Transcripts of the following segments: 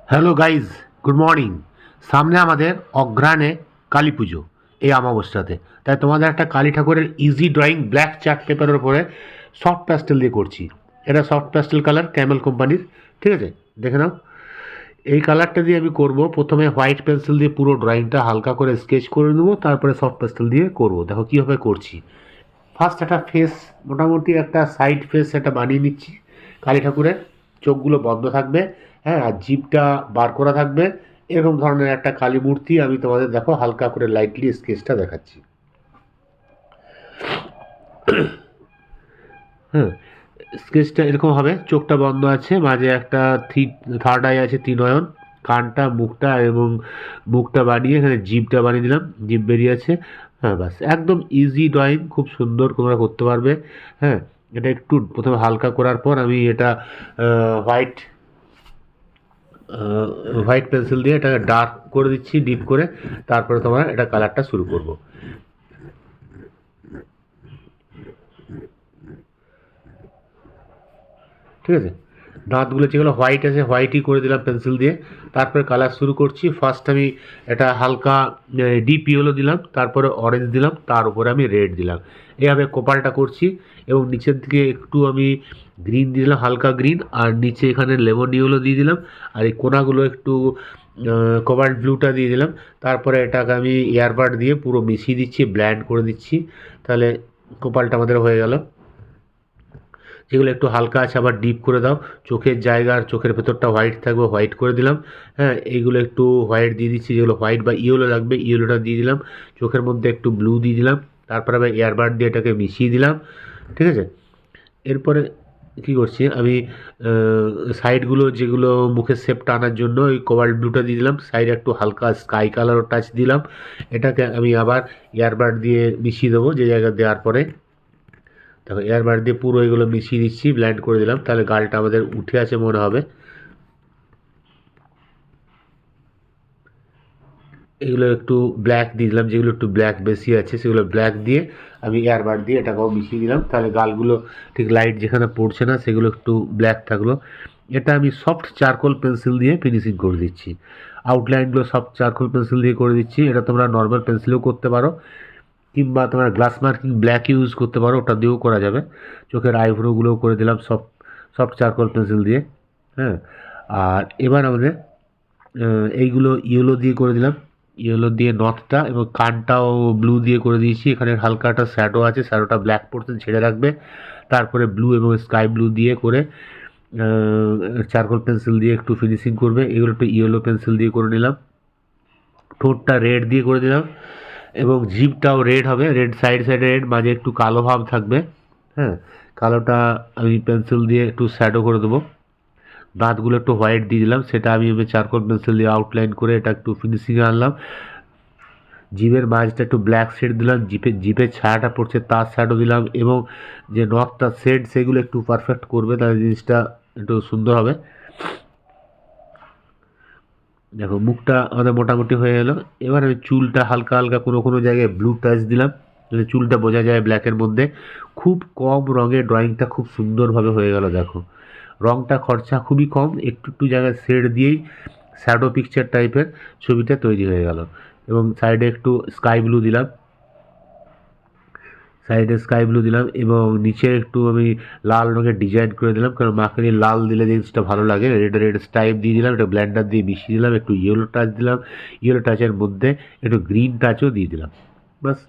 Hello guys, good morning. সামনে আমাদের অঘ্রাণে কালী পুজো এই অমাবস্যাতে। তাই তোমাদের একটা কালী ঠাকুরের ইজি ড্রয়িং ব্ল্যাক চার্ট পেপারের উপরে সফট প্যাস্টেল দিয়ে করছি। এটা সফট প্যাস্টেল কালার ক্যামেল কোম্পানির, ঠিক আছে? দেখে নাও। এই কালারটা দিয়ে আমি করব। প্রথমে হোয়াইট পেন্সিল দিয়ে পুরো ড্রয়িংটা হালকা করে স্কেচ করে নেবো, তারপরে সফট পেস্টেল দিয়ে করব। দেখো কীভাবে করছি। ফার্স্ট একটা ফেস, মোটামুটি একটা সাইড ফেস একটা বানিয়ে নিচ্ছি। কালী ঠাকুরের চোখগুলো বন্ধ থাকবে, হ্যাঁ, আর জিভটা বার করা থাকবে। এরকম ধরনের একটা কালী মূর্তি আমি তোমাদের দেখো হালকা করে লাইটলি স্কেচটা দেখাচ্ছি। হ্যাঁ, স্কেচটা এরকম হবে। চোখটা বন্ধ আছে, মাঝে একটা থার্ড আই আছে, ত্রিনয়ন, কানটা, মুখটা এবং মুখটা বানিয়ে এখানে জিভটা বানিয়ে দিলাম, জিভ বেরিয়ে আছে। হ্যাঁ, বাস একদম ইজি ড্রয়িং, খুব সুন্দর তোমরা করতে পারবে। হ্যাঁ, এটা একটু প্রথমে হালকা করার পর আমি এটা হোয়াইট হোয়াইট পেন্সিল দিয়ে এটাকে ডার্ক করে দিচ্ছি, ডিপ করে। তারপরে তোমরা এটা কালারটা শুরু করবো। ঠিক আছে, দাঁতগুলো যেগুলো হোয়াইট আছে হোয়াইটই করে দিলাম পেন্সিল দিয়ে। তারপরে কালার শুরু করছি। ফার্স্ট আমি এটা হালকা ডিপ ইয়েলো দিলাম, তারপরে অরেঞ্জ দিলাম, তার উপরে আমি রেড দিলাম। এইভাবে কোপালটা করছি। এবং নিচের দিকে একটু আমি গ্রিন দিয়ে দিলাম, হালকা গ্রিন, আর নিচে এখানে লেমন ইয়েলো দিয়ে দিলাম। আর এই কোনাগুলো একটু কোবাল্ট ব্লুটা দিয়ে দিলাম। তারপরে এটাকে আমি এয়ারবাড দিয়ে পুরো মিশিয়ে দিচ্ছি, ব্ল্যান্ড করে দিচ্ছি। তাহলে কোপালটা আমাদের হয়ে গেল। যেগুলো একটু হালকা আছে আবার ডিপ করে দাও। চোখের জায়গার চোখের ভেতরটা হোয়াইট থাকবে, হোয়াইট করে দিলাম। হ্যাঁ, এইগুলো একটু হোয়াইট দিয়ে দিচ্ছি, যেগুলো হোয়াইট বা ইয়েলো লাগবে ইয়েলোটা দিয়ে দিলাম। চোখের মধ্যে একটু ব্লু দিয়ে দিলাম। তারপরে আবার এয়ারবাড দিয়ে এটাকে মিশিয়ে দিলাম। ঠিক আছে, এরপরে কী করছি আমি, সাইডগুলো যেগুলো মুখের শেপটা আনার জন্য ওই কোবাল্ট ব্লুটা দিয়ে দিলাম। সাইডে একটু হালকা স্কাই কালারও টাচ দিলাম। এটাকে আমি আবার এয়ারবাড দিয়ে মিশিয়ে দেবো যে জায়গা দেওয়ার পরে। দেখো এয়ারবার দিয়ে পুরো এগুলো মিশিয়ে দিচ্ছি, ব্ল্যান্ড করে দিলাম। তাহলে গালটা আমাদের উঠে আছে মনে হবে। এগুলো একটু ব্ল্যাক দিয়ে দিলাম, যেগুলো একটু ব্ল্যাক বেশি আছে সেগুলো ব্ল্যাক দিয়ে আমি এয়ারবার দিয়ে এটাকেও মিশিয়ে দিলাম। তাহলে গালগুলো ঠিক লাইট যেখানে পড়ছে না সেগুলো একটু ব্ল্যাক থাকলো। এটা আমি সফট চারকোল পেন্সিল দিয়ে ফিনিশিং করে দিচ্ছি। আউটলাইনগুলো সফট চারকোল পেন্সিল দিয়ে করে দিচ্ছি। এটা তোমরা নর্মাল পেন্সিলেও করতে পারো, কিংবা তোমরা গ্লাস মার্কিং ব্ল্যাক ইউজ করতে পারো, ওটা দিয়েও করা যাবে। চোখের আইব্রোগুলোও করে দিলাম সফট সফট চারকোল পেন্সিল দিয়ে। হ্যাঁ, আর এবার আমাদের এইগুলো ইয়েলো দিয়ে করে দিলাম। ইয়েলো দিয়ে নথটা এবং কানটাও ব্লু দিয়ে করে দিয়েছি। এখানে হালকা একটা শ্যাডো আছে, শ্যাডোটা ব্ল্যাক পোর্শন ছেড়ে রাখবে। তারপরে ব্লু এবং স্কাই ব্লু দিয়ে করে চারকোল পেন্সিল দিয়ে একটু ফিনিশিং করবে। এগুলো একটু ইয়েলো পেন্সিল দিয়ে করে নিলাম। ঠোঁটটা রেড দিয়ে করে দিলাম এবং জিভটাও রেড হবে, রেড সাইড সাইডে রেড, মাঝে একটু কালো ভাব থাকবে। হ্যাঁ, কালোটা আমি পেন্সিল দিয়ে একটু শ্যাডো করে দেবো। দাঁতগুলো একটু হোয়াইট দিয়ে দিলাম, সেটা আমি চারকোল পেন্সিল দিয়ে আউটলাইন করে এটা একটু ফিনিশিংয়ে আনলাম। জিভের মাঝটা একটু ব্ল্যাক শেড দিলাম, জিভের ছায়াটা পড়ছে তার শ্যাডো দিলাম, এবং যে নখটা শেড সেগুলো একটু পারফেক্ট করবে, তাহলে জিনিসটা একটু সুন্দর হবে। দেখো মুখটা আমাদের মোটামুটি হয়ে গেল। এবার আমি চুলটা হালকা হালকা কোনো কোনো জায়গায় ব্লু টাচ দিলাম, যাতে চুলটা বোঝা যায় ব্ল্যাকের মধ্যে। খুব কম রঙে ড্রয়িংটা খুব সুন্দরভাবে হয়ে গেল। দেখো রঙটা খরচা খুবই কম, একটু একটু জায়গায় শেড দিয়েই শ্যাডো পিকচার টাইপের ছবিটা তৈরি হয়ে গেল। এবং সাইডে একটু স্কাই ব্লু দিলাম, সাইডে স্কাই ব্লু দিলাম, এবং নিচে একটু আমি লাল রঙের ডিজাইন করে দিলাম, কারণ মাখানি লাল দিলে জিনিসটা ভালো লাগে। রেড রেড স্টাইপ দিয়ে দিলাম, একটা ব্ল্যান্ডার দিয়ে মিশিয়ে দিলাম, একটু ইয়েলো টাচ দিলাম, ইয়েলো টাচের মধ্যে একটু গ্রিন টাচও দিয়ে দিলাম। বাস।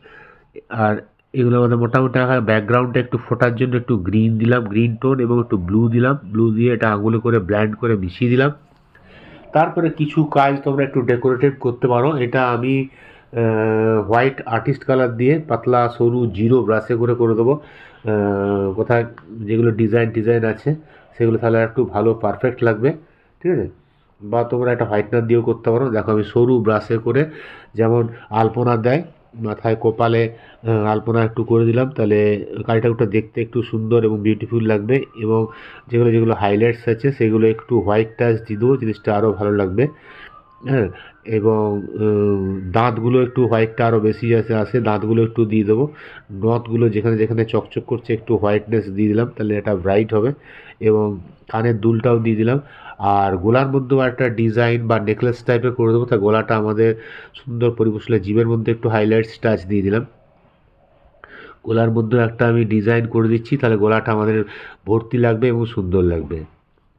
আর এগুলোর মধ্যে মোটামুটি ব্যাকগ্রাউন্ডটা একটু ফোটার জন্য একটু গ্রিন দিলাম, গ্রিন টোন, এবং একটু ব্লু দিলাম, ব্লু দিয়ে এটা আঙুলে করে ব্ল্যান্ড করে মিশিয়ে দিলাম। তারপরে কিছু কাজ তোমরা একটু ডেকোরেটিভ করতে পারো। এটা আমি হোয়াইট আর্টিস্ট কালার দিয়ে পাতলা সরু জিরো ব্রাশে করে করে দেবো। কোথায় যেগুলো ডিজাইন আছে সেগুলো তাহলে একটু ভালো পারফেক্ট লাগবে। ঠিক আছে, বা তোমরা একটা হোয়াইটনার দিয়েও করতে পারো। দেখো আমি সরু ব্রাশে করে, যেমন আলপনা দেয় মাথায় কপালে, আলপনা একটু করে দিলাম, তাহলে কালিটা ওটা দেখতে একটু সুন্দর এবং বিউটিফুল লাগবে। এবং যেগুলো যেগুলো হাইলাইটস আছে সেগুলো একটু হোয়াইট টাচ দিয়ে দেবো, জিনিসটা আরও ভালো লাগবে। হ্যাঁ, এবং দাঁতগুলো একটু হোয়াইটটা আরও বেশি আসে, দাঁতগুলো একটু দিয়ে দেবো। নথগুলো যেখানে যেখানে চকচক করছে একটু হোয়াইটনেস দিয়ে দিলাম, তাহলে এটা ব্রাইট হবে। এবং কানের দুলটাও দিয়ে দিলাম। আর গলার মধ্যেও একটা ডিজাইন বা নেকলেস টাইপের করে দেবো, তা গলাটা আমাদের সুন্দর পরিবেশলে জীবের মধ্যে একটু হাইলাইটস টাচ দিয়ে দিলাম। গলার মধ্যে একটা আমি ডিজাইন করে দিচ্ছি, তাহলে গলাটা আমাদের ভর্তি লাগবে এবং সুন্দর লাগবে।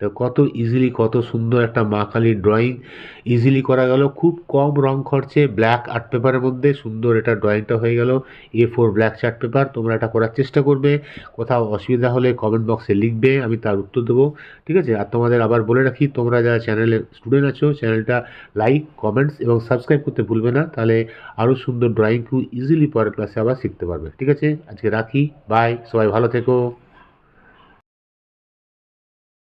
তো কত ইজিলি, কত সুন্দর একটা মা কালীর ড্রয়িং ইজিলি করা গেল, খুব কম রং খরচে ব্ল্যাক আর্ট পেপারের মধ্যে সুন্দর এটা ড্রয়িংটা হয়ে গেল। A4 ব্ল্যাক চার্ট পেপার, তোমরা এটা করার চেষ্টা করবে। কোথাও অসুবিধা হলে কমেন্ট বক্সে লিখবে, আমি তার উত্তর দেবো। ঠিক আছে? আর তোমাদের আবার বলে রাখি, তোমরা যারা চ্যানেলের স্টুডেন্ট আছো, চ্যানেলটা লাইক, কমেন্টস এবং সাবস্ক্রাইব করতে ভুলবে না, তাহলে আরও সুন্দর ড্রয়িং খুব ইজিলি পরের ক্লাসে আবার শিখতে পারবে। ঠিক আছে? আজকে রাখি, বাই, সবাই ভালো থেকো।